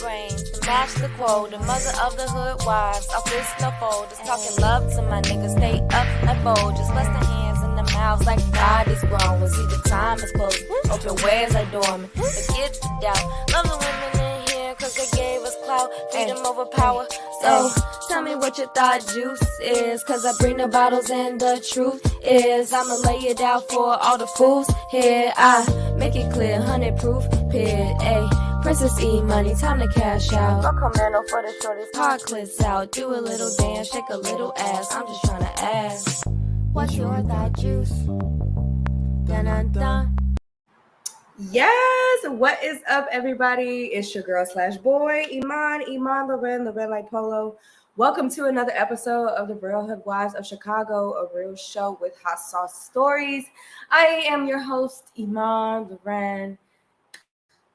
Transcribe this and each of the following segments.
brains to match the quote. The mother of the Hoodwives, off this no fold. Just talking love to my niggas, stay up and fold. Just bust the hands in the mouths like God is grown. When see the time is close, open ways are dormant. Forget the doubt, love the women in here, cause they gave us clout, freedom over power. So tell me what your thought juice is, cause I bring the bottles and the truth is I'ma lay it out for all the fools here. I make it clear, 100 proof, pit, ayy. Princess E money, time to cash out. Fuck commando for the shortest, hard clips out. Do a little dance, shake a little ass. I'm just tryna ask, what's your thought juice? Dun dun dun. Yes, what is up, everybody? It's your girl / boy, Iman Loren like Polo. Welcome to another episode of the Real Hoodwives of Chicago, a real show with hot sauce stories. I am your host, Iman Loren.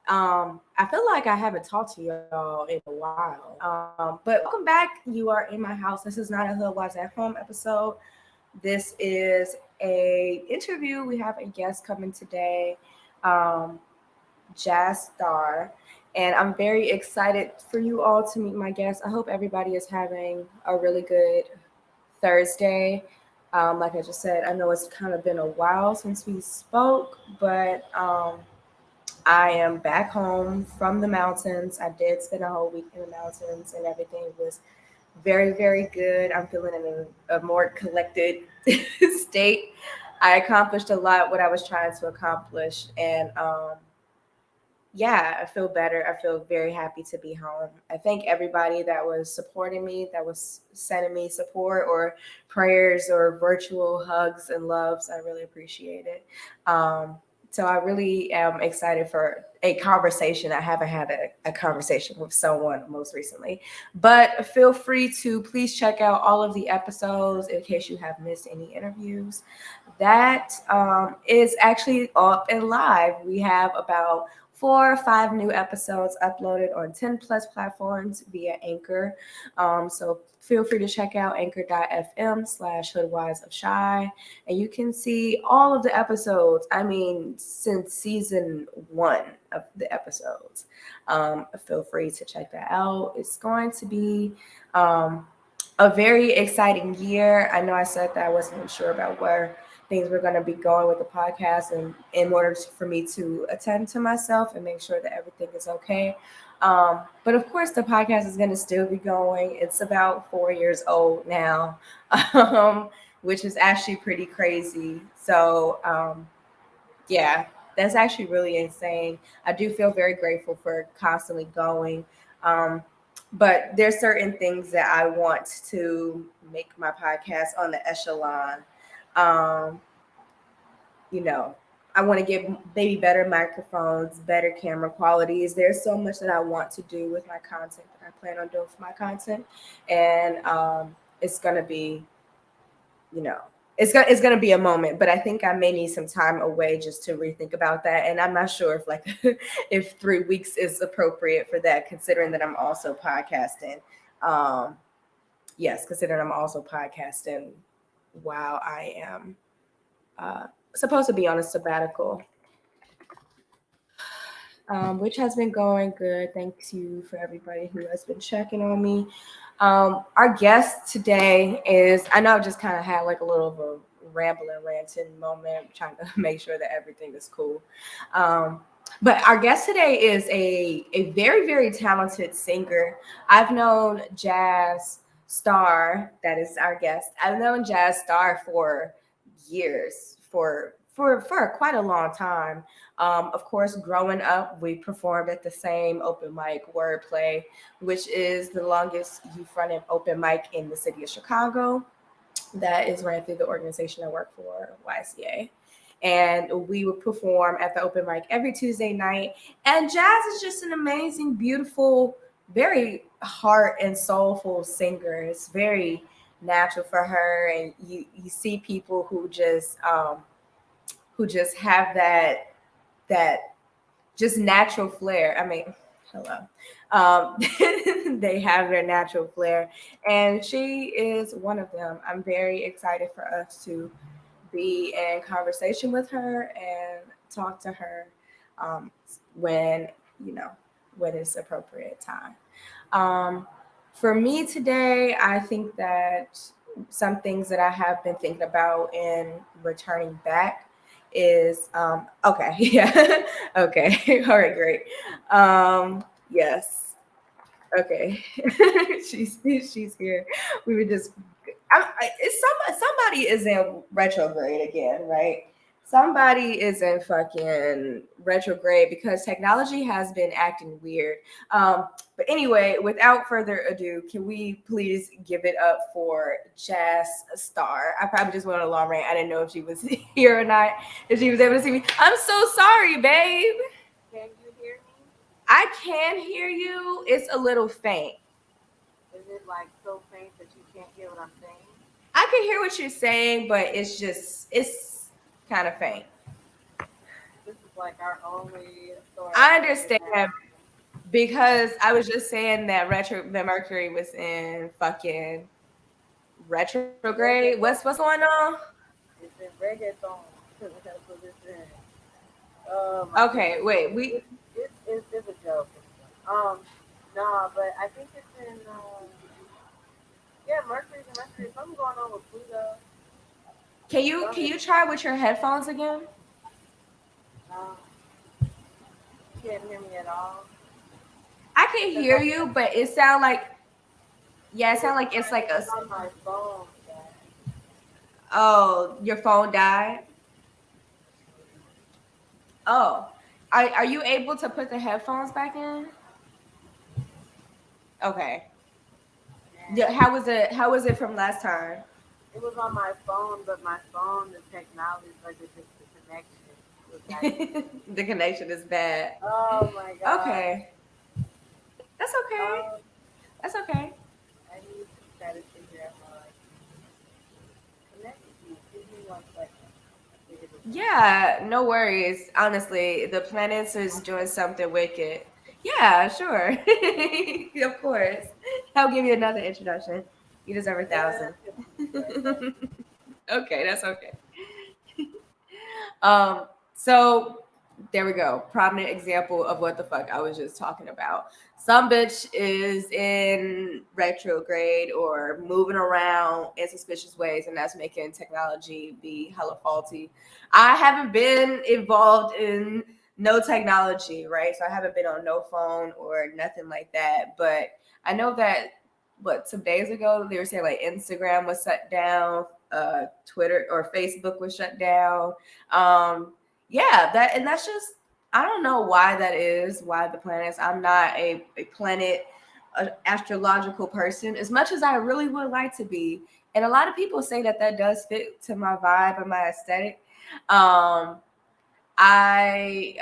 I feel like I haven't talked to y'all in a while. But welcome back. You are in my house. This is not a Hoodwives at Home episode. This is a interview. We have a guest coming today. Jaz Starr, and I'm very excited for you all to meet my guest. I hope everybody is having a really good Thursday. Like I just said, I know it's kind of been a while since we spoke, but I am back home from the mountains. I did spend a whole week in the mountains, and everything was very, very good. I'm feeling in a more collected state. I accomplished a lot what I was trying to accomplish, and yeah, I feel better. I feel very happy to be home. I thank everybody that was supporting me, that was sending me support or prayers or virtual hugs and loves. I really appreciate it. So I really am excited for a conversation. I haven't had a conversation with someone most recently, but feel free to please check out all of the episodes in case you have missed any interviews. That is actually up and live. We have about 4 or 5 new episodes uploaded on 10 plus platforms via Anchor. So feel free to check out anchor.fm/hoodwives of shy, and you can see all of the episodes. I mean, since season 1 of the episodes. Feel free to check that out. It's going to be a very exciting year. I know I said that I wasn't sure about where things were going to be going with the podcast, and in order for me to attend to myself and make sure that everything is okay. But of course, the podcast is going to still be going. It's about 4 years old now, which is actually pretty crazy. So, yeah, that's actually really insane. I do feel very grateful for constantly going. But there's certain things that I want to make my podcast on the echelon. Um, I want to get maybe better microphones, better camera qualities. There's so much that I want to do with my content that I plan on doing for my content. And it's going to be, it's gonna be a moment, but I think I may need some time away just to rethink about that. And I'm not sure if if 3 weeks is appropriate for that, considering that I'm also podcasting. Yes, considering I'm also podcasting while I am supposed to be on a sabbatical, which has been going good. Thanks you for everybody who has been checking on me. Our guest today is, I know I just kind of had like a little of a rambling, ranting moment, trying to make sure that everything is cool. But our guest today is a very, very talented singer. I've known Jaz Starr, that is our guest. I've known Jaz Starr for years, for quite a long time. Of course, growing up, we performed at the same open mic, Wordplay, which is the longest youth-running open mic in the city of Chicago. That is ran through the organization I work for, YCA. And we would perform at the open mic every Tuesday night. And Jaz is just an amazing, beautiful, very heart and soulful singer. It's very natural for her. And you see people who just have that just natural flair. I mean, hello. They have their natural flair, and she is one of them. I'm very excited for us to be in conversation with her and talk to her when when it's appropriate time. Um, for me today, I think that some things that I have been thinking about in returning back is okay, yeah, okay, all right, great. Yes, okay, she's here. We were just it's somebody is in retrograde again, right? Somebody is in fucking retrograde because technology has been acting weird. But anyway, without further ado, can we please give it up for Jaz Starr? I probably just went on a long rant. I didn't know if she was here or not, if she was able to see me. I'm so sorry, babe. Can you hear me? I can hear you. It's a little faint. Is it like so faint that you can't hear what I'm saying? I can hear what you're saying, but it's kind of faint. This is like our only source I of understand reality. because I was just saying that the Mercury was in fucking retrograde. What's Reggaeton. going on? It's in reggaeton. That's what it's in. Oh my Okay, goodness. wait. We It's a joke. No, but I think it's in, yeah, Mercury's in Mercury. Something going on with Pluto. can you try with your headphones again? Um, you can't hear me at all. I can Because hear you, but it sound like yeah, it sound like it's like it was on my phone. That, oh, your phone died. Oh, are you able to put the headphones back in? Okay. Yeah, and how was it from last time? it was on my phone, but my phone, the technology, like the connection was acting weird. The connection is bad. Oh my god. Okay. That's okay. Um, That's okay. I need to try to figure out how I can connect with you. Give me 1 second. I'll figure this out. Yeah, no worries. Honestly, the planets is doing something wicked. Yeah, sure. Of course. I'll give you another introduction. You deserve a Yeah, thousand. okay. Okay, that's okay. Um, so there we go. Prominent example of what the fuck I was just talking about. Some bitch is in retrograde or moving around in suspicious ways, and that's making technology be hella faulty. I haven't been involved in no technology, right? So I haven't been on no phone or nothing like that. But I know that some days ago they were saying like Instagram was shut down, Twitter or Facebook was shut down. um yeah, that's just, I don't know why that is, why the planets. I'm not a planet astrological person as much as I really would like to be, and a lot of people say that that does fit to my vibe and my aesthetic. um I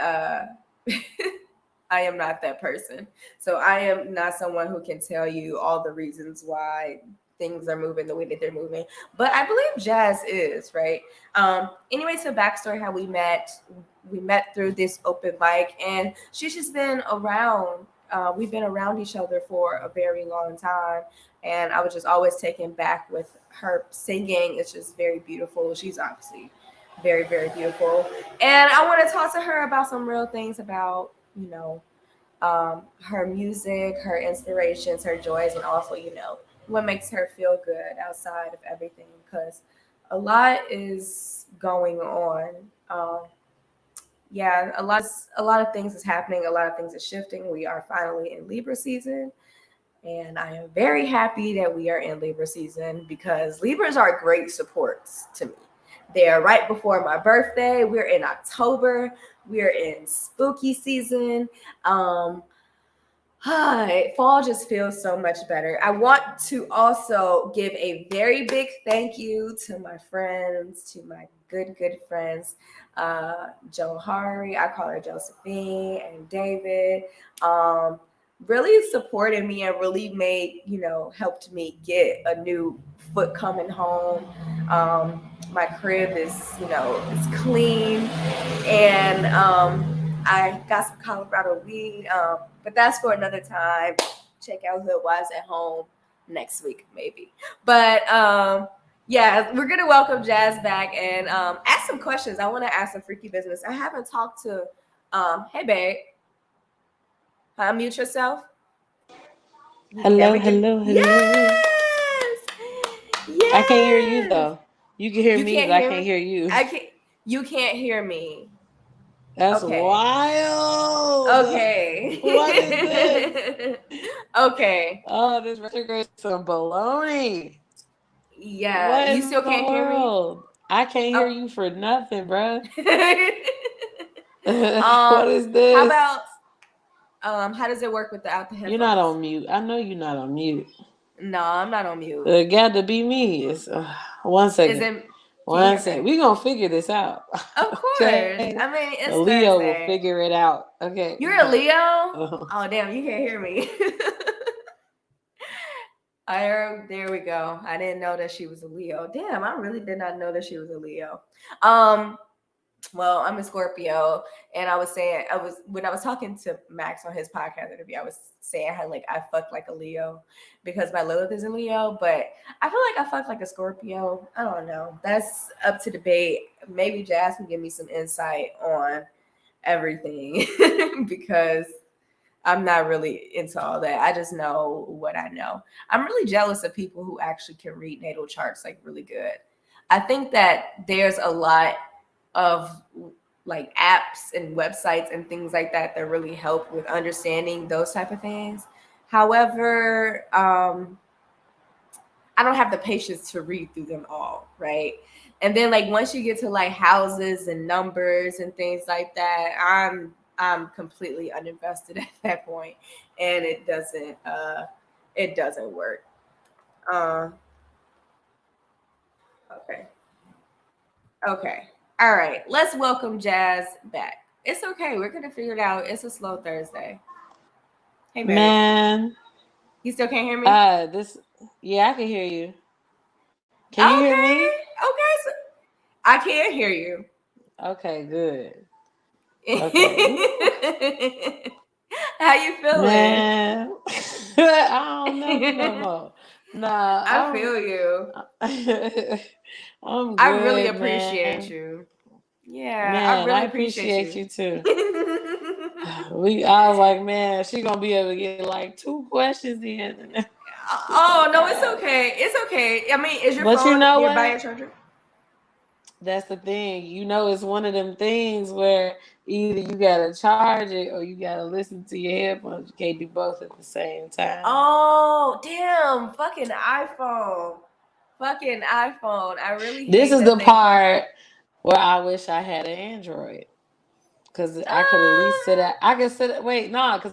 I am not that person. So I am not someone who can tell you all the reasons why things are moving the way that they're moving. But I believe Jazz is, right? Anyway, so backstory how we met. We met through this open mic, and she's just been around. We've been around each other for a very long time. And I was just always taken back with her singing. It's just very beautiful. She's obviously very, very beautiful. And I want to talk to her about some real things about, her music, her inspirations, her joys, and also, what makes her feel good outside of everything. Because a lot is going on. Yeah, a lot of things is happening. A lot of things is shifting. We are finally in Libra season, and I am very happy that we are in Libra season because Libras are great supports to me. They are right before my birthday. We're in October. We're in spooky season. Um, Hi, fall just feels so much better. I want to also give a very big thank you to my friends, to my good friends, Johari, I call her Josephine, and David. Um, really supported me and really helped me get a new foot coming home. My crib is clean, and I got some Colorado weed, but that's for another time. Check out Hoodwives at home next week, maybe. But yeah, we're gonna welcome Jazz back and ask some questions. I want to ask some freaky business. I haven't talked to. Hey, babe. Unmute yourself. Hello, hello, hello. Yes. Yes. I can't hear you though. You can hear You me, can't but I hear can't me? hear you. You can't hear me. That's Okay. wild. Okay. What is this? Okay. Oh, this retrograde is some baloney. Yeah. What You in still the can't hear me? world? I can't hear you for nothing, bruh. What is How this? about how does it work without the headphones? You're not on mute. I know you're not on mute. No, I'm not on mute. It got to be me. It's, one second. Is it? One second. We're going to figure this out. Of course. Okay. I mean, it's Leo Thursday. will figure it out. Okay. You're a Leo? Oh, damn. You can't hear me. There we go. I didn't know that she was a Leo. Damn, I really did not know that she was a Leo. Well, I'm a Scorpio, and when I was talking to Max on his podcast interview, I was saying how like I fuck like a Leo because my Lilith is a Leo, but I feel like I fuck like a Scorpio. I don't know. That's up to debate. Maybe Jazz can give me some insight on everything because I'm not really into all that. I just know what I know. I'm really jealous of people who actually can read natal charts like really good. I think that there's a lot of like apps and websites and things like that that really help with understanding those type of things. However, I don't have the patience to read through them all, right? And then like once you get to like houses and numbers and things like that, I'm completely uninvested at that point, and it doesn't work. Okay. All right. Let's welcome Jazz back. It's okay. We're gonna figure it out. It's a slow Thursday. Hey, Mary. Man. You still can't hear me? Yeah, I can hear you. Can you hear me? Okay. So I can't hear you. Okay, good. Okay. How you feeling? Man, I don't know no more. Nah, I feel you. I'm good, I really appreciate you. Yeah, man, I really I appreciate you too. I I was like, man, she gonna be able to get like 2 questions in. Oh no, it's okay. It's okay. I mean, is your But phone you know nearby what? your charger? That's the thing. You know, it's one of them things where either you gotta charge it or you gotta listen to your headphones. You can't do both at the same time. Oh, damn. Fucking iPhone. I really hate This is that the thing. part where I wish I had an Android. Because I could at least sit out. Because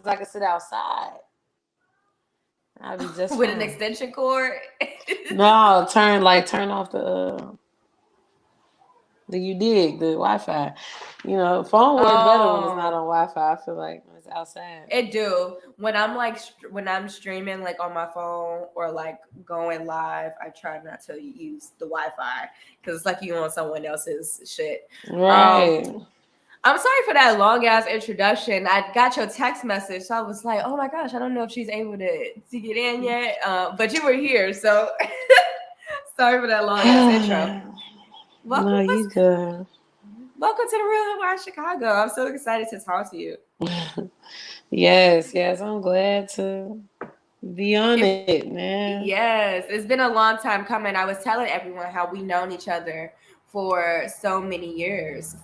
I could sit outside. I'd be just with fine. an extension cord. No, turn off the Wi-Fi. You know, phone work better when it's not on Wi-Fi. I feel like when it's outside. It do. When I'm streaming like on my phone or like going live, I try not to use the Wi-Fi because it's like you on someone else's shit. Right. I'm sorry for that long ass introduction. I got your text message, so I was like, "Oh my gosh, I don't know if she's able to get in yet." But you were here, so sorry for that long ass intro. Welcome, no, you good. Welcome to the Real Housewives Chicago. I'm so excited to talk to you. Yes, I'm glad to be on it, man. Yes, it's been a long time coming. I was telling everyone how we known each other for so many years,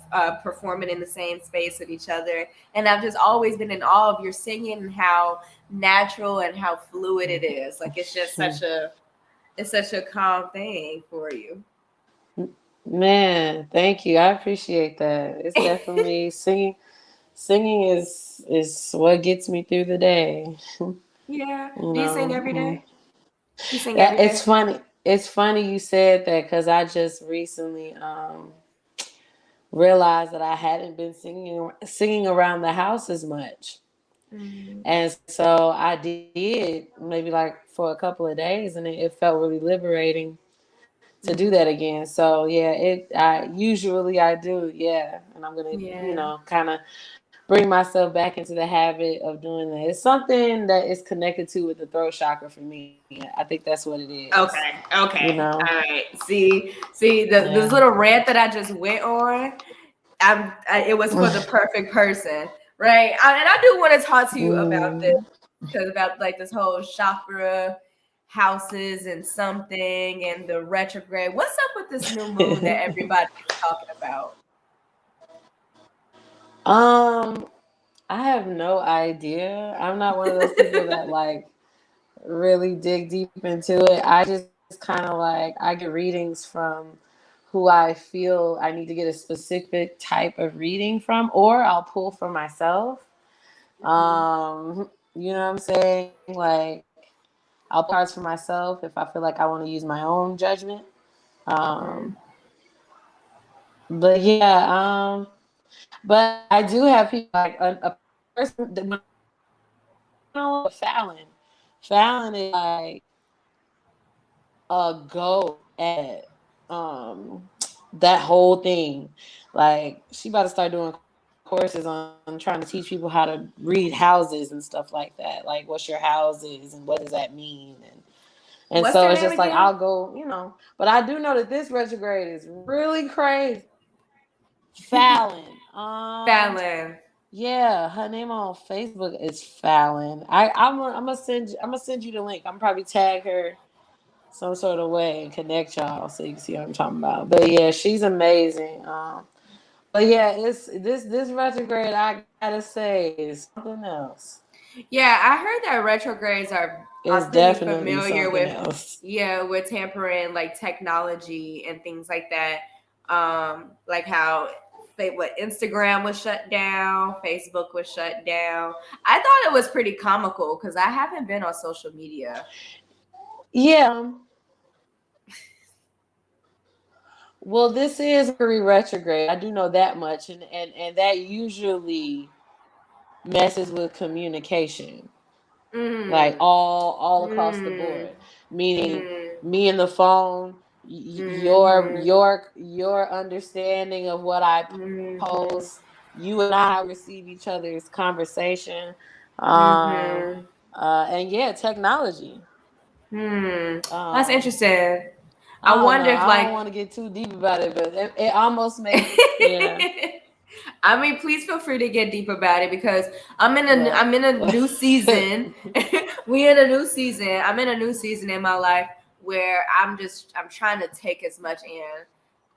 performing in the same space with each other, and I've just always been in awe of your singing and how natural and how fluid it is. Like it's just such a calm thing for you. Man, thank you. I appreciate that. It's definitely singing. Singing is what gets me through the day. Yeah. Do you sing every day? You sing Yeah, every day? it's funny. It's funny you said that because I just recently realized that I hadn't been singing around the house as much. Mm-hmm. And so I did maybe like for a couple of days, and it felt really liberating to do that again. So yeah, I usually do, and I'm gonna kind of bring myself back into the habit of doing that. It's something that is connected to with the throat chakra for me. I think that's what it is. Okay. You know? All right. See, this little rant that I just went on, it was for the perfect person. Right. And I do want to talk to you about this Mm. because about like this whole chakra houses and something and the retrograde. What's up with this new moon that everybody is talking about? um, I have no idea. I'm not one of those people that like really dig deep into it. I just kind of like I get readings from who I feel I need to get a specific type of reading from, or I'll pull for myself. Mhm. You know what I'm saying? Like I'll pull cards for myself if I feel like I want to use my own judgment. Um, Mhm. but yeah, but I do have people like a person that when I know Fallon. Fallon is like a go at that whole thing. Like she about to start doing courses on trying to teach people how to read houses and stuff like that. Like what's your houses and what does that mean? And so it's What's just their like name I'll again? go, but I do know that this retrograde is really crazy. Fallon. Fallon. Yeah, her name on Facebook is Fallon. I'm gonna send you the link. I'm probably tag her some sort of way and connect y'all so you can see what I'm talking about. But yeah, she's amazing. But yeah, it's this retrograde. I gotta say is something else. Yeah, I heard that retrogrades are It's pretty definitely familiar something with, else. yeah, with tampering like technology and things like that. Like how what Instagram was shut down, Facebook was shut down. I thought it was pretty comical because I haven't been on social media. Yeah. Well, this is Mercury retrograde. I do know that much, and that usually messes with communication, like Mm, all across the mm, board. Meaning, mm, me and the phone, mm-hmm, your understanding of what I mm-hmm, post, you and I receive each other's conversation, um, mm-hmm. and yeah, technology. Hmm. That's Um, interesting. I I don't wonder know. if I don't like want to get too deep about it, but it almost makes yeah. I mean, please feel free to get deep about it because What? I'm in a What? new season. We in a new season. I'm in a new season in my life where I'm trying to take as much in.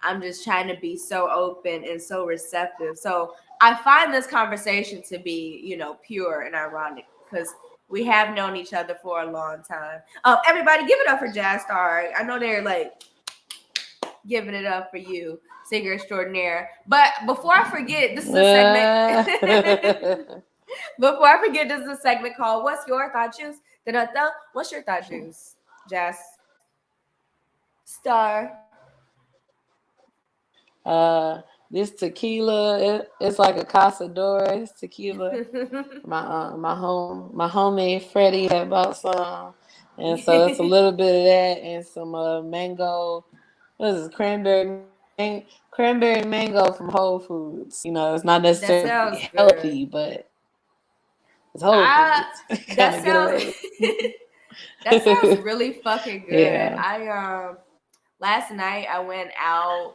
I'm just trying to be so open and so receptive. So I find this conversation to be, pure and ironic because we have known each other for a long time. Everybody, give it up for Jaz Starr. I know they're like giving it up for you, singer extraordinaire. But before I forget, this is a segment. Before I forget, this is a segment called "What's Your Thought Juice?" Da-da-da. What's your thought juice, Jazz Star? uh, this tequila, it's like a casador. It's tequila. My homie Freddie had bought some, and so it's a little bit of that and some mango. What is it? Cranberry mango from Whole Foods. It's not That necessarily sounds good. healthy, but it's Whole I Foods. Kind that of get sounds away. that sounds really fucking good. Yeah. I last night I went out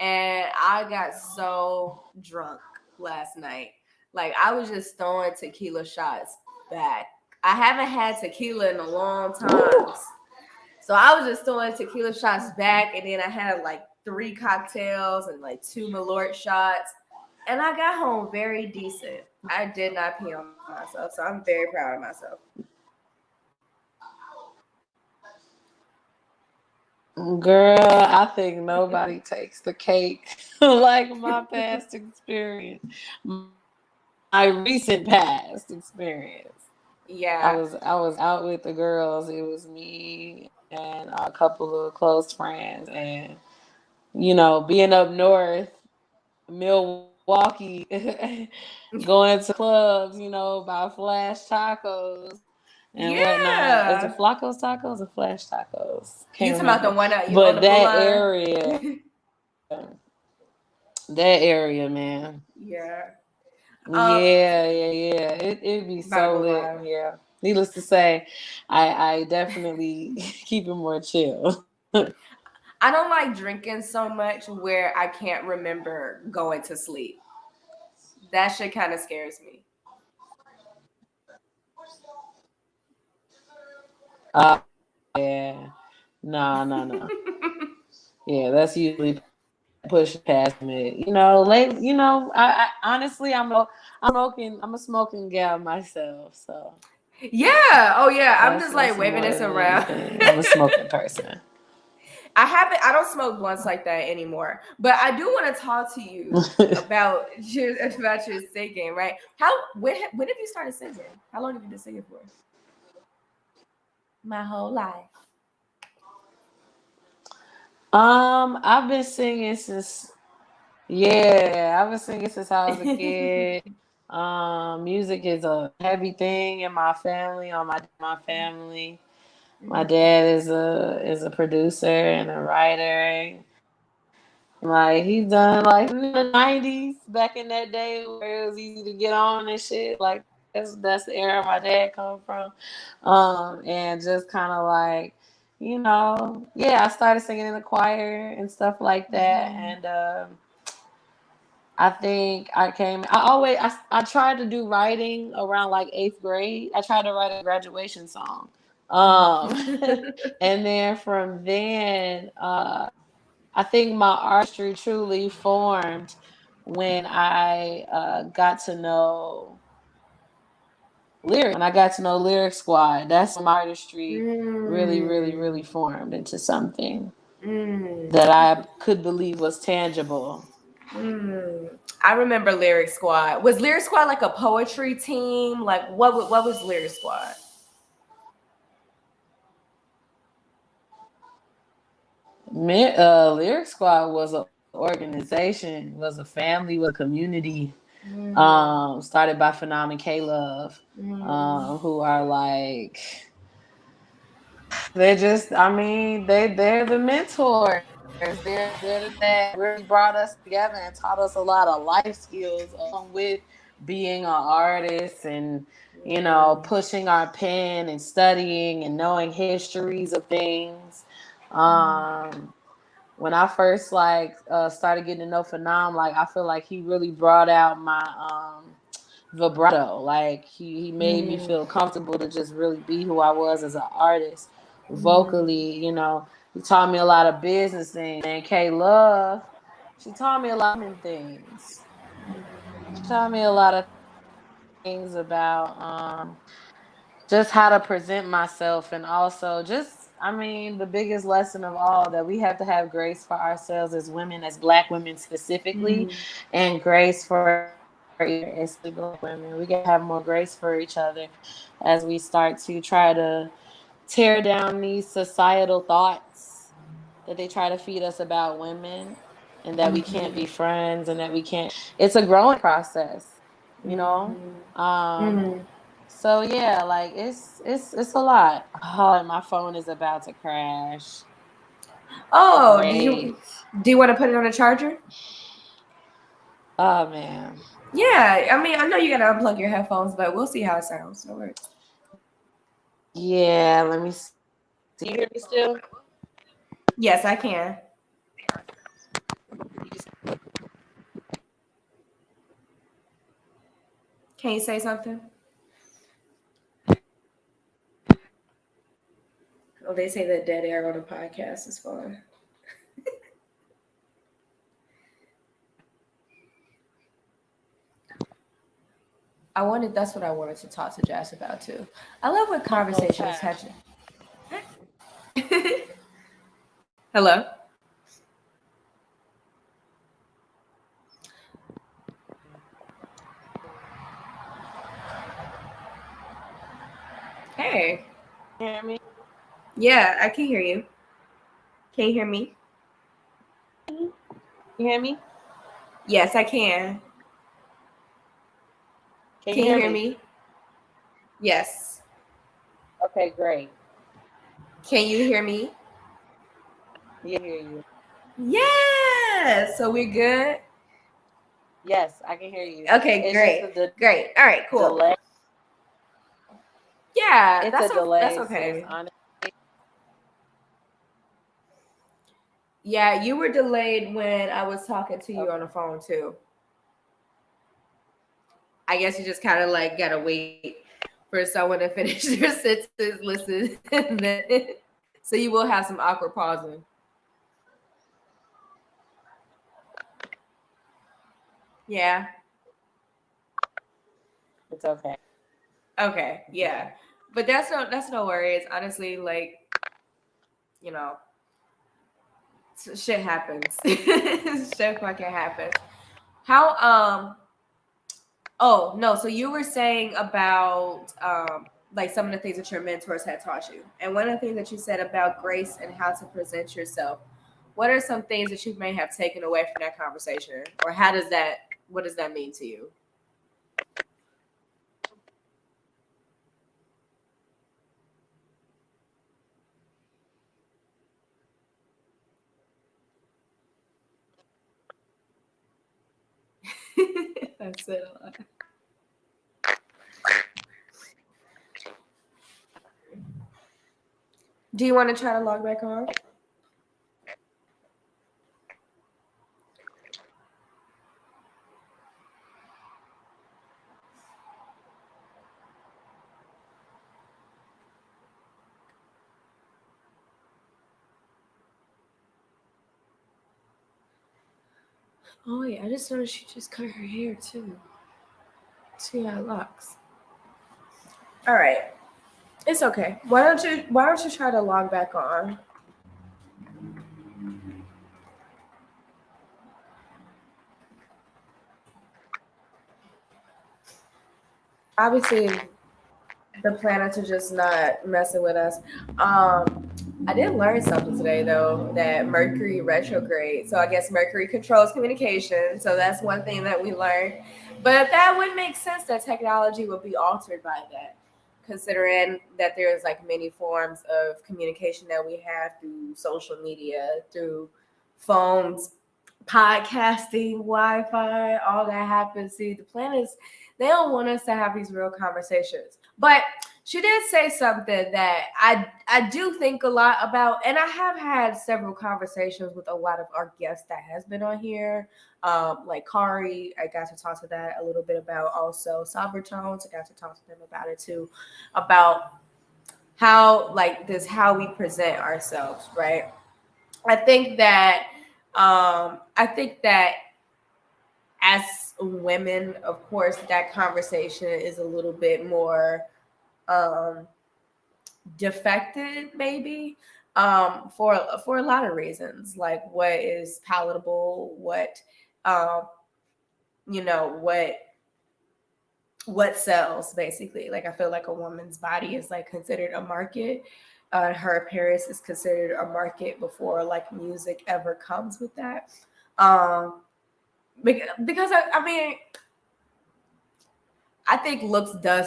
and I got so drunk last night. Like I was just throwing tequila shots back. I haven't had tequila in a long time. Ooh. So I was just throwing tequila shots back and then I had like 3 cocktails and like 2 Malort shots. And I got home very decent. I did not pee on myself. So I'm very proud of myself. Girl, I think nobody takes the cake like my past experience, my recent past experience. I Yeah. was I was out with the girls. It was me and a couple of close friends, and being up north, Milwaukee, going to clubs, buy flash tacos and whatnot. Is it Yeah. Flacco's tacos or flash tacos? You Can't talking about the remember. one on But the blue line? that area, man. Yeah. Um, Yeah. It'd be by the so blue lit. line. Yeah. Needless to say, I definitely keep it more chill. I don't like drinking so much where I can't remember going to sleep. That shit kind of scares me. Yeah. No. Yeah, that's usually push past me. I honestly I'm a smoking gal myself, so Yeah. Oh yeah. I'm just like that's waving more this than around. anything. I'm a smoking person. I don't smoke blunts like that anymore. But I do want to talk to you about your singing, right? When have you started singing? How long have you been singing for? My whole life. I've been singing since yeah, I've been singing since I was a kid. Music is a heavy thing in my family, on my family. My dad is a producer and a writer. Like he done like in the '90s, back in that day where it was easy to get on and shit. Like that's the era my dad come from, and just kind of like yeah, I started singing in the choir and stuff like that, and I think I tried to do writing around like 8th grade. I tried to write a graduation song. Um, and then from then, I think my artistry truly formed when I got to know lyrics. When I got to know Lyric Squad, that's when my artistry really formed into something that I could believe was tangible. I remember Lyric Squad. Was Lyric Squad like a poetry team? Like what was Lyric Squad? Lyric Squad was an organization, was a family, was a community. Started by Phenom and K Love, who are like they're the mentors. They're that really brought us together and taught us a lot of life skills along with being an artist and pushing our pen and studying and knowing histories of things. When I first started getting to know Phenom, like I feel like he really brought out my vibrato. Like he made me feel comfortable to just really be who I was as an artist. Vocally, he taught me a lot of business things. And K Love, she taught me a lot of things. She taught me a lot of things about just how to present myself, and also just the biggest lesson of all, that we have to have grace for ourselves as women, as Black women specifically, and grace for especially Black women. We gotta have more grace for each other as we start to try to tear down these societal thoughts that they try to feed us about women, and that we can't be friends, and that we can't. It's a growing process, you know. So yeah, like it's a lot. Oh, and my phone is about to crash. Oh, Great. do you want to put it on a charger? Oh man. Yeah, I mean, I know you gotta unplug your headphones, but we'll see how it sounds. No worries. Yeah, let me see. Do you hear me still? Yes, I can. Can you say something? Oh, they say that dead air on a podcast is fun. That's what I wanted to talk to Jazz about too. I love when conversations touch it. Hello? Hey. You hear me? Yeah, I can hear you. Can you hear me? You hear me? Yes, I can. Can you Can you hear hear me? me? Yes. Okay, great. Can you hear me? Yeah, I hear you. Yes. So we're good. Yes, I can hear you. Okay, It's just great. Great. All right, cool. delay. Yeah, It's a that's delay, sis. okay. Honestly. Yeah, you were delayed when I was talking to you Okay. on the phone too. I guess you just kind of like gotta wait for someone to finish their sentence, listen, and then so you will have some awkward pausing. Yeah. It's okay. Okay. Yeah. But that's no worries. Honestly, like, you know, shit happens. Shit fucking happens. How oh no, so you were saying about like some of the things that your mentors had taught you. And one of the things that you said about grace and how to present yourself. What are some things that you may have taken away from that conversation? Or what does that mean to you? That's it. Do you want to try to log back on? Oh wait, I just noticed she just cut her hair too. She got locks. All right, it's okay. Why don't you try to log back on? Obviously, the planets are just not messing with us. I did learn something today though, that Mercury retrograde. So I guess Mercury controls communication. So that's one thing that we learned. But that would make sense that technology would be altered by that, considering that there's like many forms of communication that we have through social media, through phones, podcasting, Wi-Fi, all that happens. See, the planets, they don't want us to have these real conversations. But she did say something that I do think a lot about, and I have had several conversations with a lot of our guests that has been on here. Like Kari, I got to talk to that a little bit about. Also, Sobertones, I got to talk to them about it too, about how like this how we present ourselves, right? I think that I think that as women, of course, that conversation is a little bit more um defected maybe for a lot of reasons, like what is palatable, um you know what sells basically. Like I feel like a woman's body is like considered a market. Her appearance is considered a market before like music ever comes with that. um because I mean I think looks does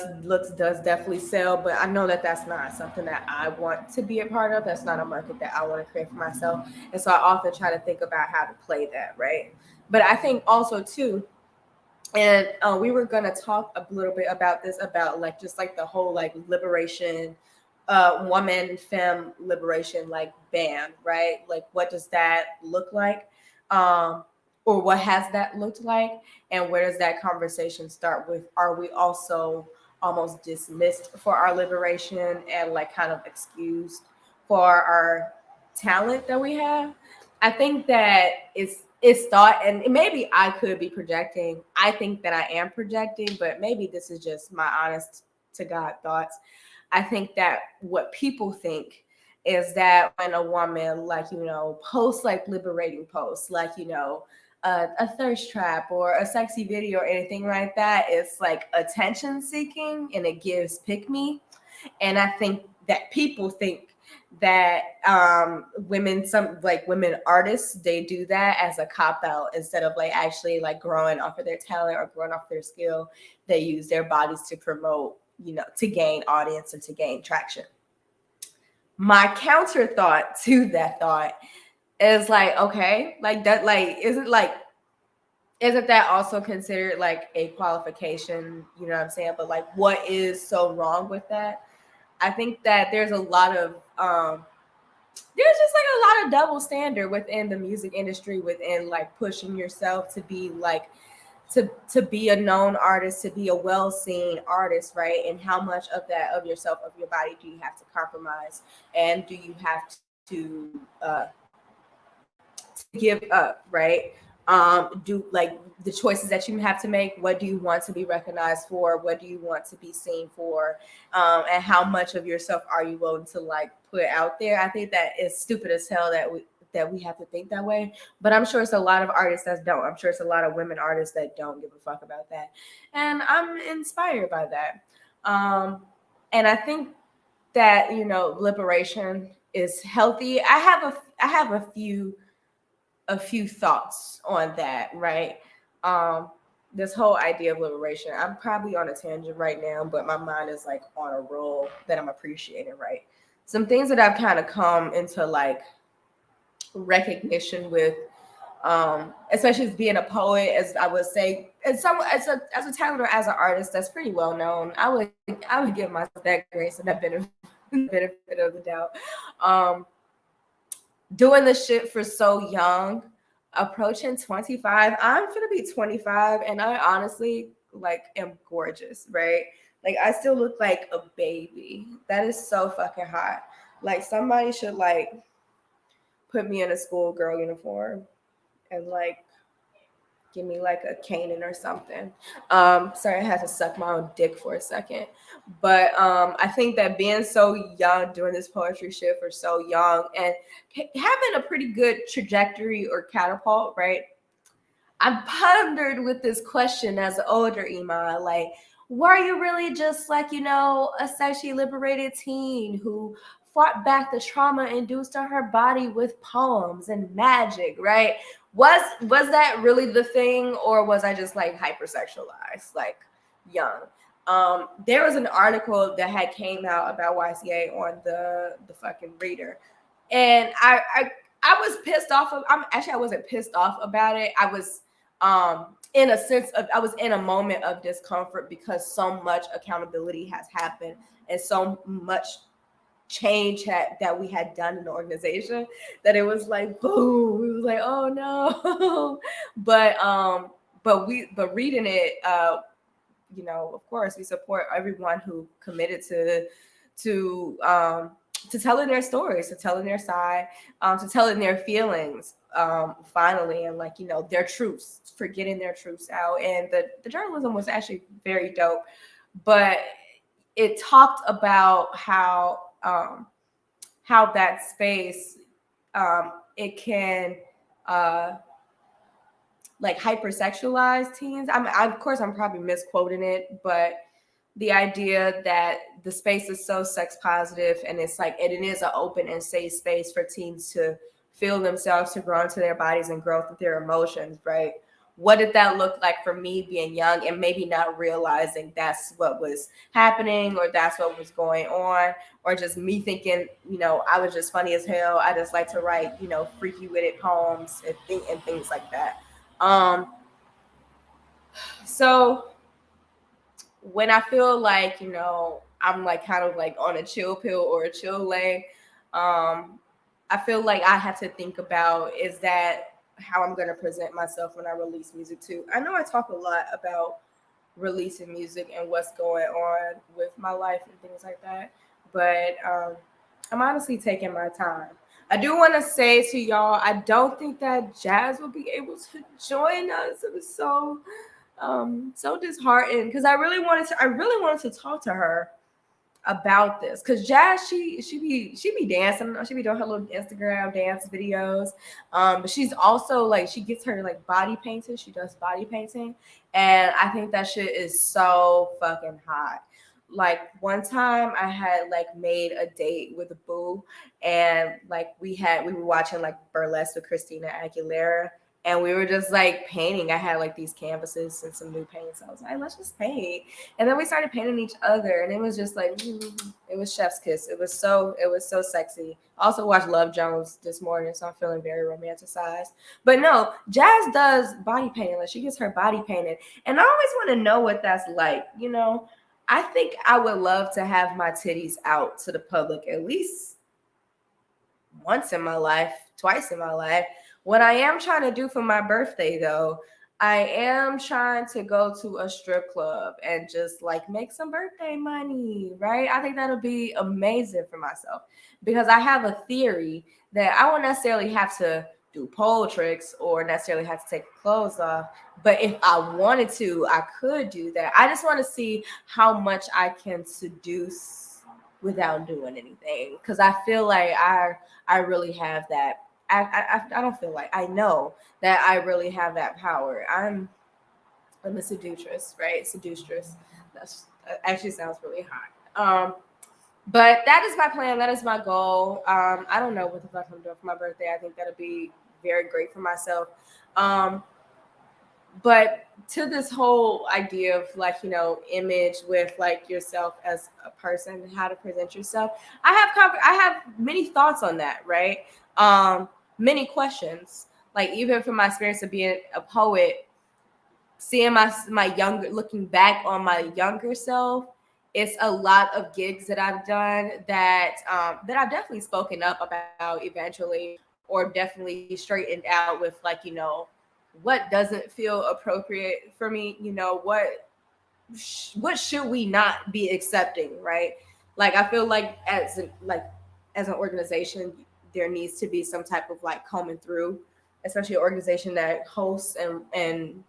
definitely sell, but I know that that's not something that I want to be a part of. That's not a market that I want to create for myself, and so I often try to think about how to play that right. But I think also too, and we were gonna talk a little bit about this, about like just like the whole like liberation, woman femme liberation like band, right? Like what does that look like? Um, or what has that looked like? And where does that conversation start with? Are we also almost dismissed for our liberation and like kind of excused for our talent that we have? I think that it's thought, and maybe I could be projecting. I think that I am projecting, but maybe this is just my honest to God thoughts. I think that what people think is that when a woman, like, posts like liberating posts, like, a thirst trap or a sexy video or anything like that, it's like attention seeking and it gives pick me. And I think that people think that women artists, they do that as a cop out instead of like actually like growing off of their talent or growing off their skill. They use their bodies to promote, to gain audience and to gain traction. My counter thought to that thought is like, okay, like that, isn't that also considered like a qualification? You know what I'm saying? But like, what is so wrong with that? I think that there's a lot of there's just like a lot of double standard within the music industry, within like pushing yourself to be like to be a known artist, to be a well-seen artist, right? And how much of that, of yourself, of your body, do you have to compromise, and do you have to give up, right? Do like the choices that you have to make. What do you want to be recognized for? What do you want to be seen for? And how much of yourself are you willing to like put out there? I think that is stupid as hell that we have to think that way. But I'm sure it's a lot of artists that don't. I'm sure it's a lot of women artists that don't give a fuck about that. And I'm inspired by that. And I think that, you know, liberation is healthy. I have a few thoughts on that, right? This whole idea of liberation. I'm probably on a tangent right now, but my mind is like on a roll that I'm appreciating, right? Some things that I've kind of come into like recognition with, especially as being a poet, as I would say, as a talent or as an artist that's pretty well known. I would give myself that grace and that benefit of the doubt. Doing this shit for so young, approaching 25. I'm gonna be 25, and I honestly like am gorgeous, right? Like I still look like a baby. That is so fucking hot. Like somebody should like put me in a schoolgirl uniform and like give me like a Canaan or something. Sorry, I had to suck my own dick for a second. But I think that being so young, doing this poetry shit for so young, and having a pretty good trajectory or catapult, right? I pondered with this question as an older Iman, like, were you really just like, you know, a sexually liberated teen who fought back the trauma induced to her body with poems and magic, right? Was that really the thing, or was I just like hypersexualized, like young? There was an article that had came out about YCA on the fucking Reader, and I was pissed off of. I wasn't pissed off about it. I was in a sense of, I was in a moment of discomfort because so much accountability has happened and so much change that we had done in the organization, that it was like boom, we was like, oh no. But reading it, you know, of course we support everyone who committed to telling their stories, to telling their side, to telling their feelings, finally, and like, you know, their truths, for getting their truths out. And the journalism was actually very dope, but it talked about how that space, it can like hypersexualize teens. Of course I'm probably misquoting it, but the idea that the space is so sex positive, and it's like it is an open and safe space for teens to feel themselves, to grow into their bodies and grow through their emotions, right? What did that look like for me being young and maybe not realizing that's what was happening, or that's what was going on, or just me thinking, you know, I was just funny as hell. I just like to write, you know, freaky witted poems and things like that. So when I feel like, you know, I'm like kind of like on a chill pill or a chill leg, I feel like I have to think about, is that how I'm going to present myself when I release music too? I know I talk a lot about releasing music and what's going on with my life and things like that, but I'm honestly taking my time. I do want to say to y'all, I don't think that Jazz will be able to join us. It was so disheartened, because I really wanted to talk to her about this, because Jazz, she be dancing, she be doing her little Instagram dance videos, but she's also like, she gets her like body painting, she does body painting, and I think that shit is so fucking hot. Like one time I had like made a date with a boo, and like we were watching like burlesque with Christina Aguilera, and we were just like painting. I had like these canvases and some new paints. I was like, let's just paint. And then we started painting each other, and it was just like, it was chef's kiss. It was so sexy. I also watched Love Jones this morning, so I'm feeling very romanticized. But no, Jazz does body painting. Like she gets her body painted. And I always want to know what that's like. You know, I think I would love to have my titties out to the public at least once in my life, twice in my life. What I am trying to do for my birthday, though, I am trying to go to a strip club and just like make some birthday money, right? I think that'll be amazing for myself because I have a theory that I won't necessarily have to do pole tricks or necessarily have to take clothes off. But if I wanted to, I could do that. I just want to see how much I can seduce without doing anything because I feel like I really have that. I don't feel like I know that I really have that power. I'm a seductress, right? Seductress. That actually sounds really hot. But that is my plan. That is my goal. I don't know what the fuck I'm doing for my birthday. I think that'll be very great for myself. Um, but to this whole idea of like image with like yourself as a person, how to present yourself, I have many thoughts on that, right? Many questions, like even from my experience of being a poet, seeing my younger, looking back on my younger self, it's a lot of gigs that I've done that I've definitely spoken up about eventually, or definitely straightened out with like what doesn't feel appropriate for me, what should we not be accepting, right? Like I feel like as an organization there needs to be some type of like combing through, especially an organization that hosts and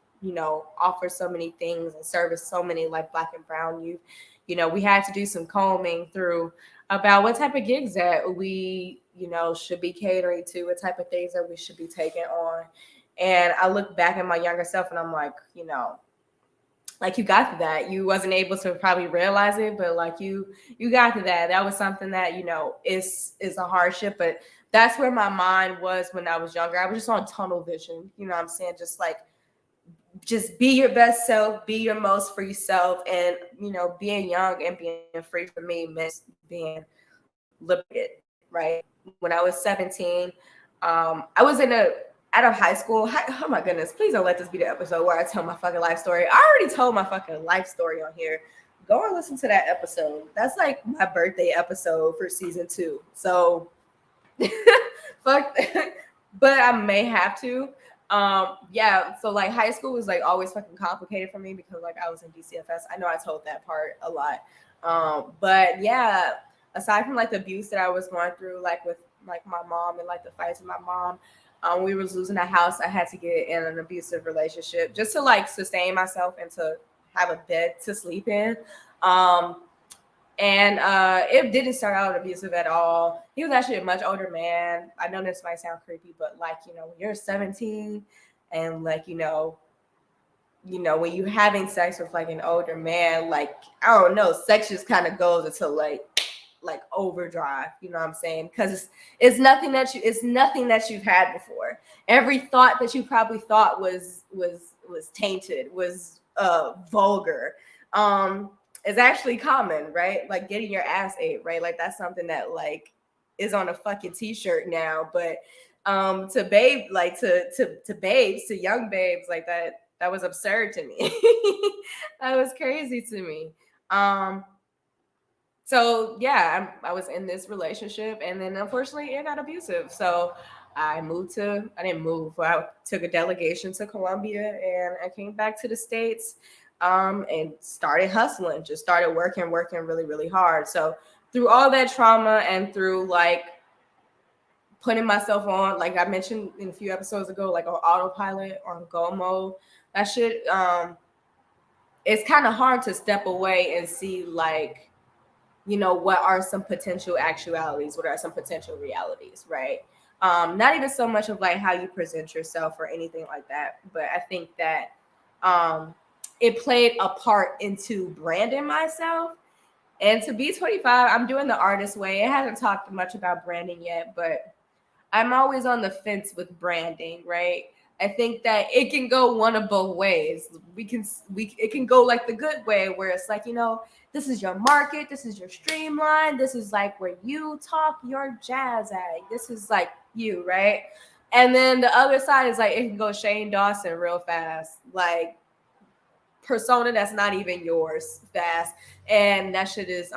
offers so many things and service so many like black and brown youth. We had to do some combing through about what type of gigs that we should be catering to, what type of things that we should be taking on. And I look back at my younger self and I'm like, like you got to that. You wasn't able to probably realize it, but like you got to that. That was something that is a hardship, but that's where my mind was when I was younger. I was just on tunnel vision. You know what I'm saying? Just be your best self, be your most free self, and being young and being free for me meant being liberated. Right? When I was 17, I was out of high school. Oh my goodness, please don't let this be the episode where I tell my fucking life story. I already told my fucking life story on here. Go and listen to that episode. That's like my birthday episode for season 2. So fuck that. But I may have to. Yeah, so like high school was like always fucking complicated for me because like I was in DCFS. I know I told that part a lot. But yeah, aside from like the abuse that I was going through, like with like my mom and like the fights with my mom, we was losing a house. I had to get in an abusive relationship just to like sustain myself and to have a bed to sleep in. And it didn't start out abusive at all. He was actually a much older man. I know this might sound creepy, but like, when you're 17 and like, when you're having sex with like an older man, like, I don't know, sex just kind of goes into like overdrive, you know what I'm saying? Because it's nothing that you've had before. Every thought that you probably thought was tainted, was vulgar. Is actually common, right? Like getting your ass ate, right? Like that's something that like is on a fucking t-shirt now. But to babe, like to babes, to young babes, like that was absurd to me. That was crazy to me. So yeah, I was in this relationship, and then unfortunately it got abusive. So I didn't move. I took a delegation to Colombia, and I came back to the States, and started hustling. Just started working really, really hard. So through all that trauma and through like putting myself on, like I mentioned in a few episodes ago, like on autopilot or on go mode, that shit, it's kind of hard to step away and see like, what are some potential actualities? What are some potential realities, right? Not even so much of like how you present yourself or anything like that, but I think that it played a part into branding myself. And to be 25, I'm doing the artist way. It hasn't talked much about branding yet, but I'm always on the fence with branding, right? I think that it can go one of both ways. It can go like the good way where it's like, this is your market, this is your streamline, this is like where you talk your jazz at. This is like you, right? And then the other side is like it can go Shane Dawson real fast, like persona that's not even yours fast. And that shit is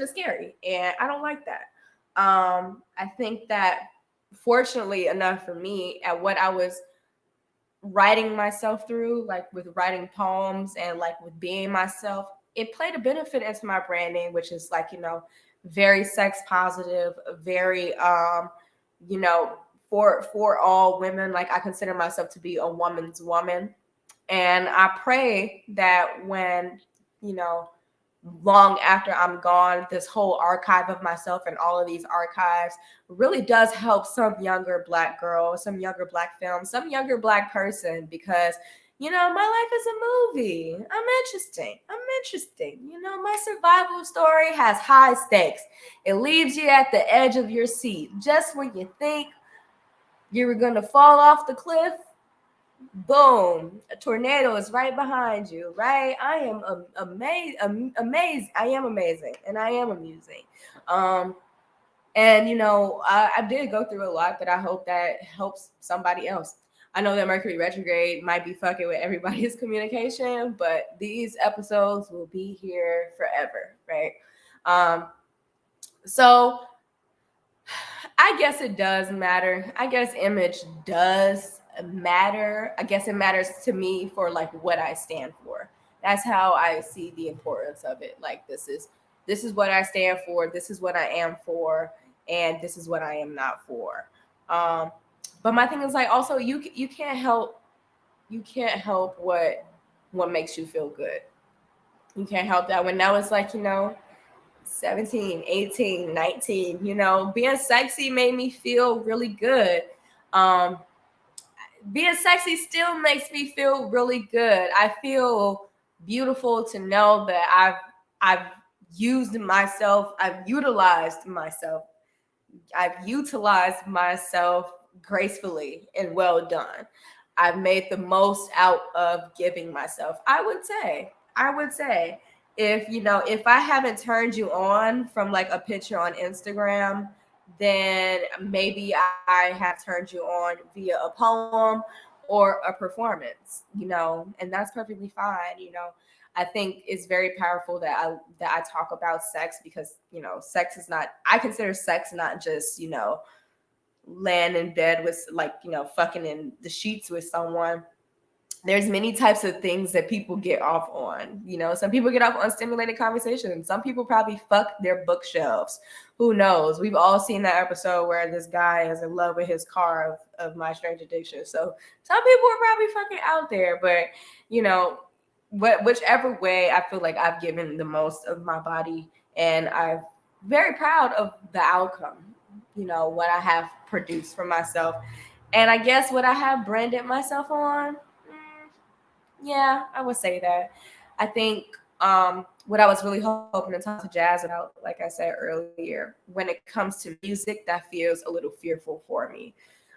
scary. And I don't like that. I think that fortunately enough for me, at what I was writing myself through, like with writing poems and like with being myself, it played a benefit into my branding, which is like, very sex positive, very you know, for all women. Like I consider myself to be a woman's woman. And I pray that when, you know, long after I'm gone, this whole archive of myself and all of these archives really does help some younger Black girl, some younger Black film, some younger Black person, because, my life is a movie. I'm interesting. My survival story has high stakes. It leaves you at the edge of your seat. Just when you think you were going to fall off the cliff, boom, a tornado is right behind you, right? I am amazed. I am amazing, and I am amusing. And I did go through a lot that I hope that helps somebody else. I know that Mercury retrograde might be fucking with everybody's communication, but these episodes will be here forever, right? So I guess it does matter. I guess image does matter. I guess it matters to me for like what I stand for. That's how I see the importance of it. Like this is what I stand for. This is what I am for, and this is what I am not for. But my thing is like also you can't help what makes you feel good. You can't help that. When now it's like 17, 18, 19, being sexy made me feel really good. Being sexy still makes me feel really good. I feel beautiful to know that I've used myself, I've utilized myself gracefully and well done. I've made the most out of giving myself. I would say if I haven't turned you on from like a picture on Instagram, then maybe I have turned you on via a poem or a performance, and that's perfectly fine. I think it's very powerful that I talk about sex, because sex is not, I consider sex not just laying in bed with like fucking in the sheets with someone. There's many types of things that people get off on. Some people get off on stimulated conversation. Some people probably fuck their bookshelves. Who knows? We've all seen that episode where this guy is in love with his car of My Strange Addiction. So some people are probably fucking out there, but whichever way, I feel like I've given the most of my body, and I'm very proud of the outcome. What I have produced for myself, and I guess what I have branded myself on. Yeah, I would say that. I think what I was really hoping to talk to Jazz about, like I said earlier, when it comes to music, that feels a little fearful for me.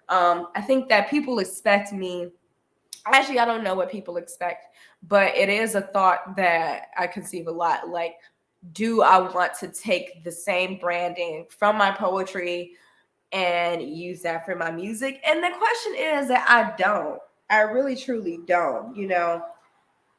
I think that people expect me. Actually, I don't know what people expect, but it is a thought that I conceive a lot. Like, do I want to take the same branding from my poetry and use that for my music? And the question is that I don't. I really truly don't.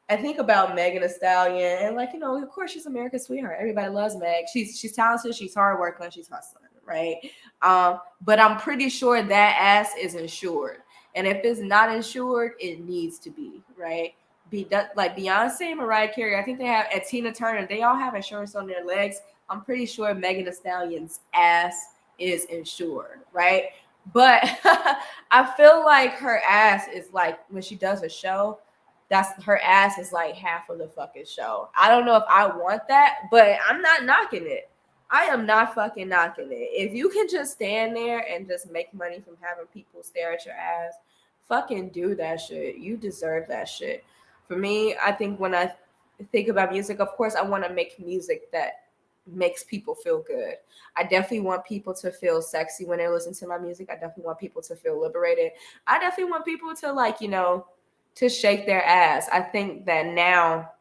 I think about Megan Thee Stallion, and like, of course she's America's sweetheart. Everybody loves Meg. She's talented, she's hardworking, she's hustling, right? But I'm pretty sure that ass is insured. And if it's not insured, it needs to be, right? Like Beyonce, Mariah Carey, I think they have, and Tina Turner, they all have insurance on their legs. I'm pretty sure Megan Thee Stallion's ass is insured, right? But I feel like her ass is like, when she does a show, that's her ass is like half of the fucking show. I don't know if I want that, but I'm not knocking it. I am not fucking knocking it. If you can just stand there and just make money from having people stare at your ass, fucking do that shit. You deserve that shit. For me, I think when I think about music, of course, I want to make music that makes people feel good. I definitely want people to feel sexy when they listen to my music. I definitely want people to feel liberated. I definitely want people to like, to shake their ass. I think that now,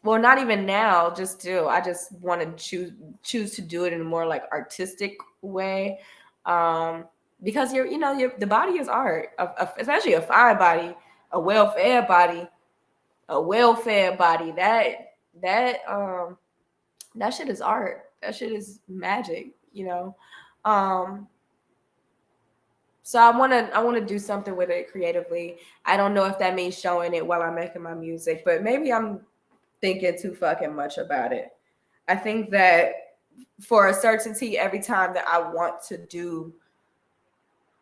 well, not even now, just do. I just want to choose to do it in a more like artistic way. Because the body is art, especially a fine body, a well-fed body, that shit is art. That shit is magic. Um, So I wanna do something with it creatively. I don't know if that means showing it while I'm making my music, but maybe I'm thinking too fucking much about it. I think that for a certainty, every time that I want to do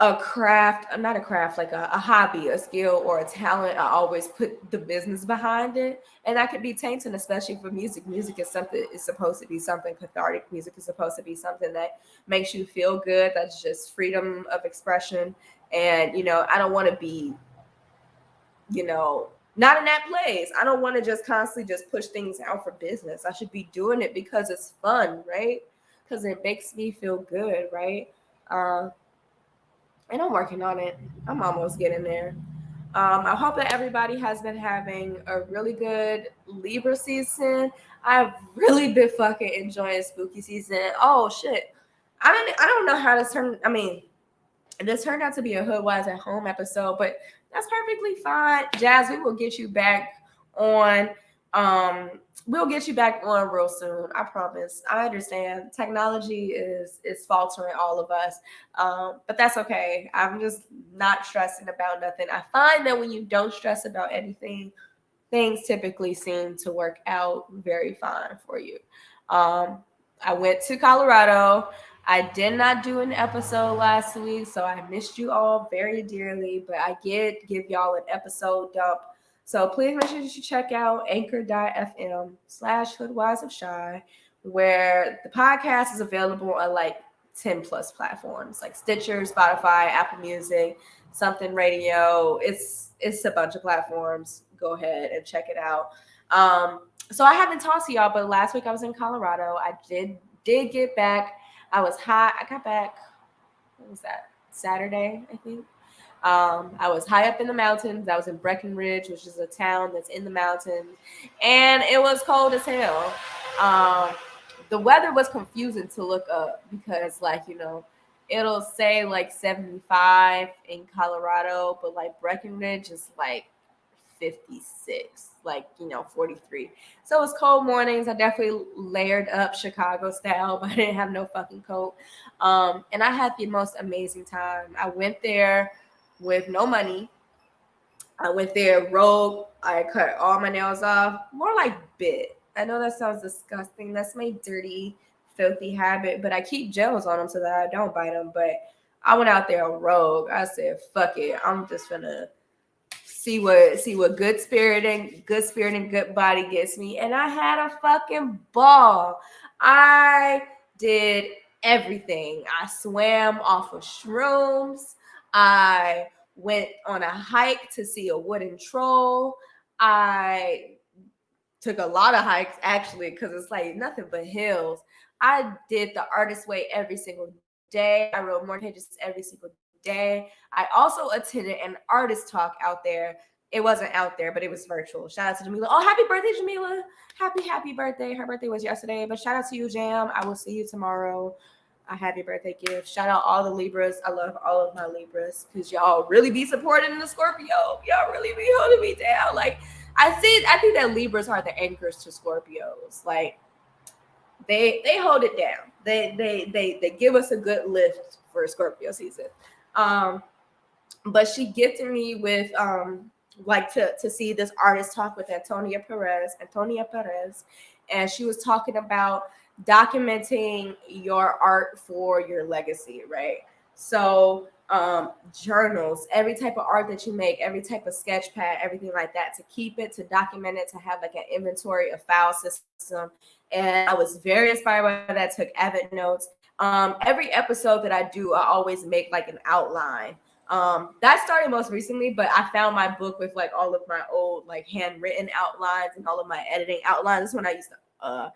a craft, not a craft, like a hobby, a skill, or a talent, I always put the business behind it. And that could be tainted, especially for music. Music is something, is supposed to be something cathartic. Music is supposed to be something that makes you feel good. That's just freedom of expression. And, I don't want to be, not in that place. I don't want to just constantly just push things out for business. I should be doing it because it's fun, right? Because it makes me feel good, right? Uh, and I'm working on it. I'm almost getting there. I hope that everybody has been having a really good Libra season. I've really been fucking enjoying spooky season. Oh shit. I don't know how to turn. I mean, this turned out to be a Hoodwives at Home episode, but that's perfectly fine. Jazz, we will get you back on. Um, we'll get you back on real soon. I promise. I understand technology is faltering all of us, but that's okay. I'm just not stressing about nothing. I find that when you don't stress about anything, things typically seem to work out very fine for you. Um, I went to Colorado. I did not do an episode last week, so I missed you all very dearly, but I did give y'all an episode dump. So please make sure that you check out anchor.fm/Hoodwives of Shy, where the podcast is available on like 10 plus platforms like Stitcher, Spotify, Apple Music, Something Radio. It's a bunch of platforms. Go ahead and check it out. So I haven't talked to y'all, but last week I was in Colorado. I did get back. I was high. I got back. What was that? Saturday, I think. I was high up in the mountains. I was in Breckenridge, which is a town that's in the mountains, and it was cold as hell. The weather was confusing to look up because, like, it'll say like 75 in Colorado, but like Breckenridge is like 56, like 43. So it was cold mornings. I definitely layered up Chicago style, but I didn't have no fucking coat. And I had the most amazing time. I went there with no money. I went there rogue. I cut all my nails off, more like bit. I know that sounds disgusting. That's my dirty, filthy habit, but I keep gels on them so that I don't bite them. But I went out there rogue. I said, "Fuck it, I'm just gonna see what good spirit and good body gets me." And I had a fucking ball. I did everything. I swam off of shrooms. I went on a hike to see a wooden troll. I took a lot of hikes actually because it's like nothing but hills. I did the artist way every single day. I wrote more pages every single day. I also attended an artist talk out there. It wasn't out there, but it was virtual. Shout out to Jamila. Oh, happy birthday, Jamila. Happy birthday. Her birthday was yesterday, but shout out to you, Jam. I will see you tomorrow. A happy birthday gift. Shout out all the Libras. I love all of my Libras because y'all really be supporting the Scorpio. Y'all really be holding me down. Like, I think that Libras are the anchors to Scorpios. Like, they hold it down. They give us a good lift for Scorpio season. But she gifted me with like to see this artist talk with Antonia Perez, and she was talking about documenting your art for your legacy, right? So journals, every type of art that you make, every type of sketch pad, everything like that, to keep it, to document it, to have like an inventory, a file system. And I was very inspired by that, took avid notes. Every episode that I do, I always make like an outline. That started most recently, but I found my book with like all of my old like handwritten outlines and all of my editing outlines. This is when I used to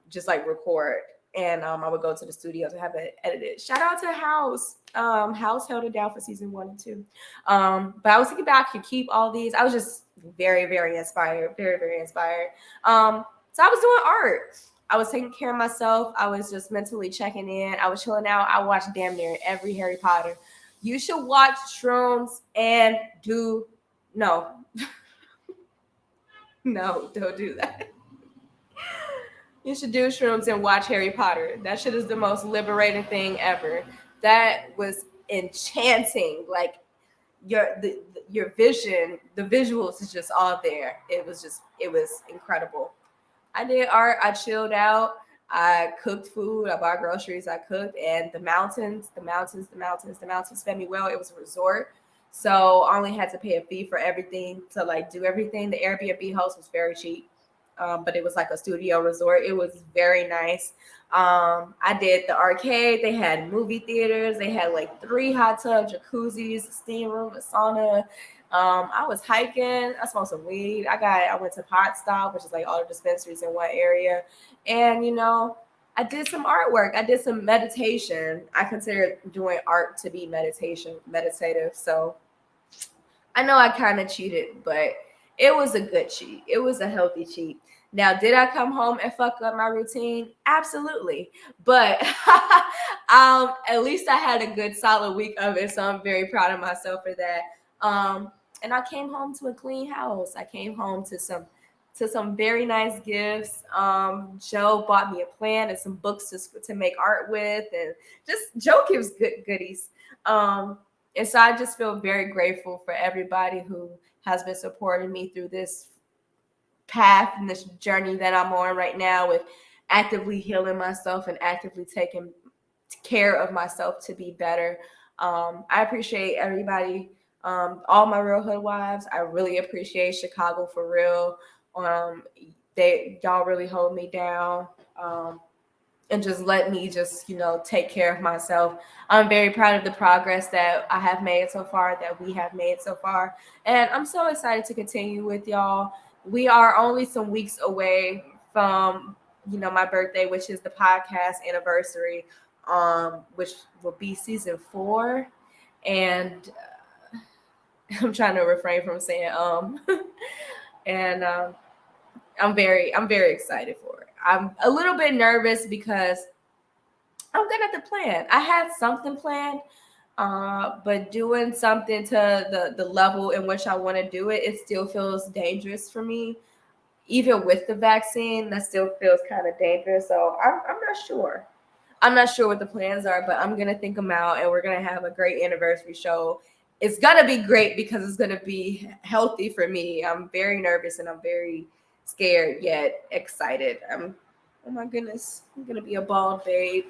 just like record, and I would go to the studio to have it edited. Shout out to House. House held it down for season 1 and 2. But I was thinking about I could keep all these. I was just very, very inspired, very, very inspired. So I was doing art. I was taking care of myself. I was just mentally checking in. I was chilling out. I watched damn near every Harry Potter. You should watch Shrooms and do no. No, don't do that. You should do Shrooms and watch Harry Potter. That shit is the most liberating thing ever. That was enchanting. Like your vision, the visuals is just all there. It was incredible. I did art. I chilled out. I cooked food. I bought groceries. I cooked, and the mountains fed me well. It was a resort, so I only had to pay a fee for everything to like do everything. The Airbnb host was very cheap, but it was like a studio resort. It was very nice. I did the arcade. They had movie theaters. They had like 3 hot tubs, jacuzzis, a steam room, a sauna. I was hiking. I smoked some weed. I went to Pot Stop, which is like all the dispensaries in one area. And I did some artwork. I did some meditation. I consider doing art to be meditative. So I know I kind of cheated, but it was a good cheat. It was a healthy cheat. Now, did I come home and fuck up my routine? Absolutely. But at least I had a good solid week of it. So I'm very proud of myself for that. And I came home to a clean house. I came home to some very nice gifts. Joe bought me a plant and some books to make art with, and just Joe gives good goodies. And so I just feel very grateful for everybody who has been supporting me through this path and this journey that I'm on right now with actively healing myself and actively taking care of myself to be better. I appreciate everybody, all my real hood wives. I really appreciate Chicago for real. Y'all really hold me down. And just let me take care of myself. I'm very proud of the progress that I have made so far, that we have made so far. And I'm so excited to continue with y'all. We are only some weeks away from, my birthday, which is the podcast anniversary, which will be season 4. And I'm trying to refrain from saying, and I'm very excited for it. I'm a little bit nervous because I'm good at the plan. I had something planned, but doing something to the level in which I want to do it, it still feels dangerous for me. Even with the vaccine, that still feels kind of dangerous. So I'm not sure. I'm not sure what the plans are, but I'm going to think them out, and we're going to have a great anniversary show. It's going to be great because it's going to be healthy for me. I'm very nervous and I'm very scared yet excited. Oh my goodness, I'm gonna be a bald babe.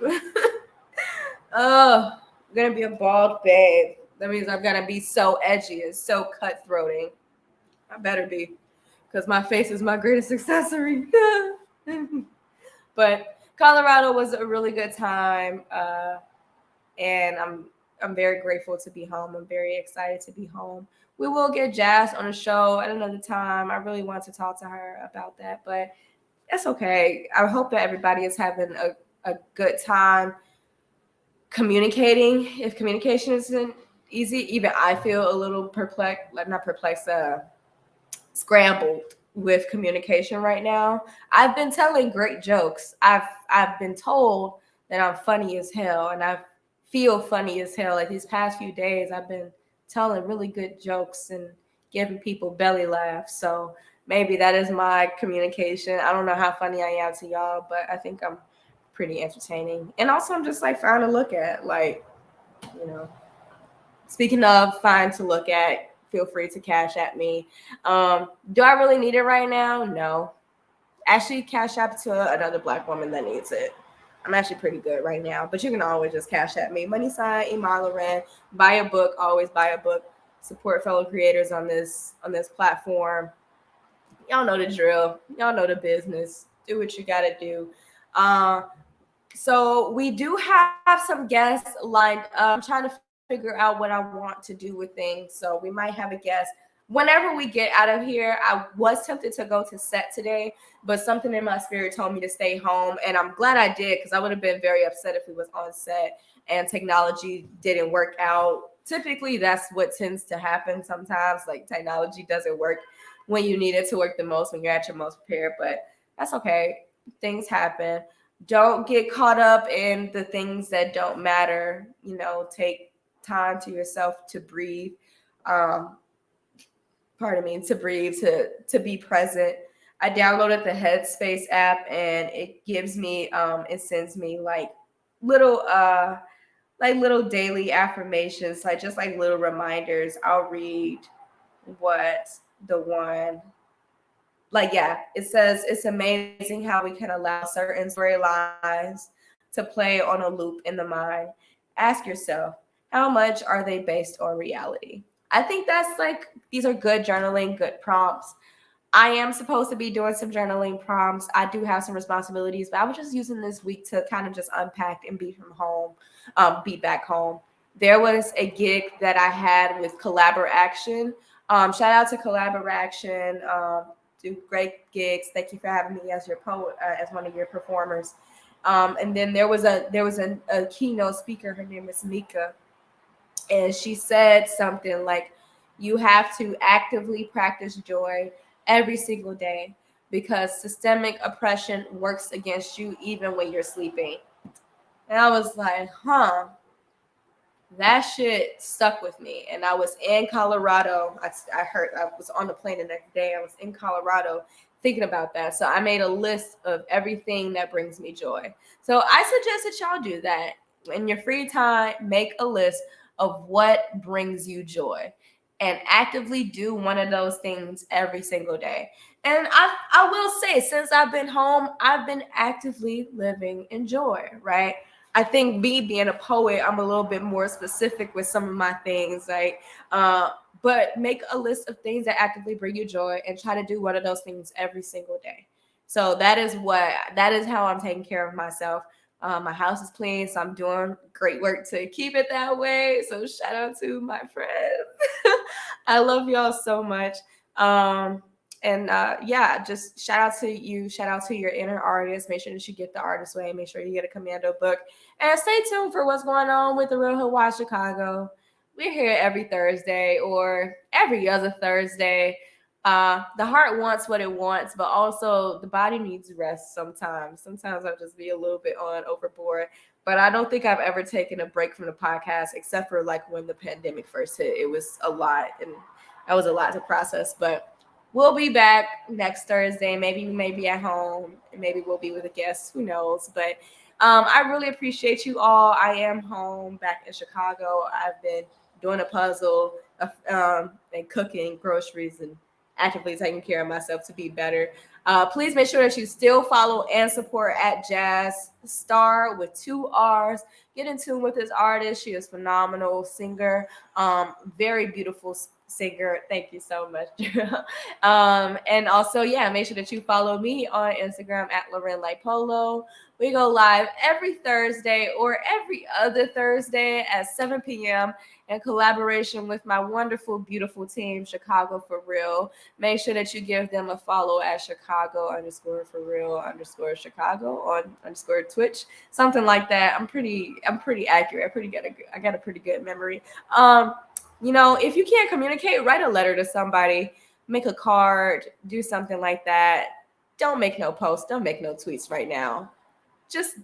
Oh, I'm gonna be a bald babe. That means I'm gonna be so edgy and so cutthroating. I better be, because my face is my greatest accessory. But Colorado was a really good time, and I'm very grateful to be home. I'm very excited to be home. We will get Jaz on the show at another time. I really want to talk to her about that, but that's okay. I hope that everybody is having a good time communicating. If communication isn't easy, even I feel a little perplexed, not perplexed, scrambled with communication right now. I've been telling great jokes. I've been told that I'm funny as hell, and I feel funny as hell. Like these past few days, I've been telling really good jokes and giving people belly laughs. So maybe that is my communication. I don't know how funny I am to y'all, but I think I'm pretty entertaining. And also I'm just like fun to look at. Like, speaking of fun to look at, feel free to cash at me. Do I really need it right now? No. Actually, cash app to another Black woman that needs it. I'm actually pretty good right now, but you can always just cash at me. Money sign, Iman Loren. Buy a book. Always buy a book. Support fellow creators on this platform. Y'all know the drill. Y'all know the business. Do what you gotta do. So we do have some guests lined up. I'm trying to figure out what I want to do with things. So we might have a guest whenever we get out of here. I was tempted to go to set today, but something in my spirit told me to stay home. And I'm glad I did, because I would have been very upset if we was on set and technology didn't work out. Typically, that's what tends to happen sometimes. Like technology doesn't work when you need it to work the most, when you're at your most prepared, but that's okay. Things happen. Don't get caught up in the things that don't matter. Take time to yourself to breathe. To breathe, to be present. I downloaded the Headspace app, and it gives me, it sends me like little like little daily affirmations, like just like little reminders. I'll read what the one, like, yeah, it says, it's amazing how we can allow certain storylines to play on a loop in the mind. Ask yourself, how much are they based on reality? I think that's like, these are good journaling, good prompts. I am supposed to be doing some journaling prompts. I do have some responsibilities, but I was just using this week to kind of just unpack and be from home, be back home. There was a gig that I had with Collaboration. Shout out to Collaboration. Do great gigs. Thank you for having me as your poet, as one of your performers. And then there was a keynote speaker. Her name is Mika, and she said something like, you have to actively practice joy every single day because systemic oppression works against you even when you're sleeping. And I was like, huh, that shit stuck with me. And I was in Colorado. I heard, I was on the plane the next day. I was in Colorado thinking about that. So I made a list of everything that brings me joy. So I suggest that y'all do that. In your free time, make a list of what brings you joy and actively do one of those things every single day. And I will say, since I've been home, I've been actively living in joy, right? I think me being a poet, I'm a little bit more specific with some of my things, like, but make a list of things that actively bring you joy and try to do one of those things every single day. So that is how I'm taking care of myself. My house is clean, so I'm doing great work to keep it that way. So shout out to my friends. I love y'all so much. And yeah, just shout out to you. Shout out to your inner artist. Make sure that you get the artist way. Make sure you get a commando book. And stay tuned for what's going on with the Real Hoodwives Chicago. We're here every Thursday or every other Thursday. The heart wants what it wants, but also the body needs rest sometimes. Sometimes I'll just be a little bit on overboard. But I don't think I've ever taken a break from the podcast, except for like when the pandemic first hit. It was a lot, and that was a lot to process. But we'll be back next Thursday. Maybe we may be at home. Maybe we'll be with a guest. Who knows? But I really appreciate you all. I am home back in Chicago. I've been doing a puzzle and cooking groceries and actively taking care of myself to be better. Please make sure that you still follow and support at Jaz Starr with 2 R's. Get in tune with this artist. She is phenomenal singer, very beautiful singer. Thank you so much. And also, yeah, make sure that you follow me on Instagram at Loren Polo. We go live every Thursday or every other Thursday at 7 p.m. in collaboration with my wonderful, beautiful team, Chicago For Real. Make sure that you give them a follow at Chicago_For Real_Chicago on _Twitch, something like that. I'm pretty accurate. I got a pretty good memory. If you can't communicate, write a letter to somebody, make a card, do something like that. Don't make no posts. Don't make no tweets right now. Just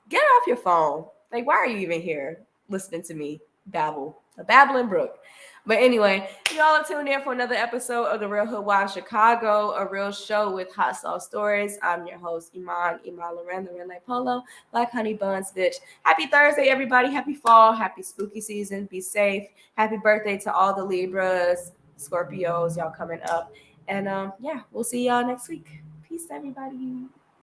get off your phone. Like, why are you even here listening to me babble? A babbling brook. But anyway, y'all are tuned in for another episode of The Real Hoodwives Chicago, a real show with hot sauce stories. I'm your host, Iman Loren, the real life polo, like honey buns, bitch. Happy Thursday, everybody. Happy fall. Happy spooky season. Be safe. Happy birthday to all the Libras, Scorpios, y'all coming up. And yeah, we'll see y'all next week. Peace, everybody.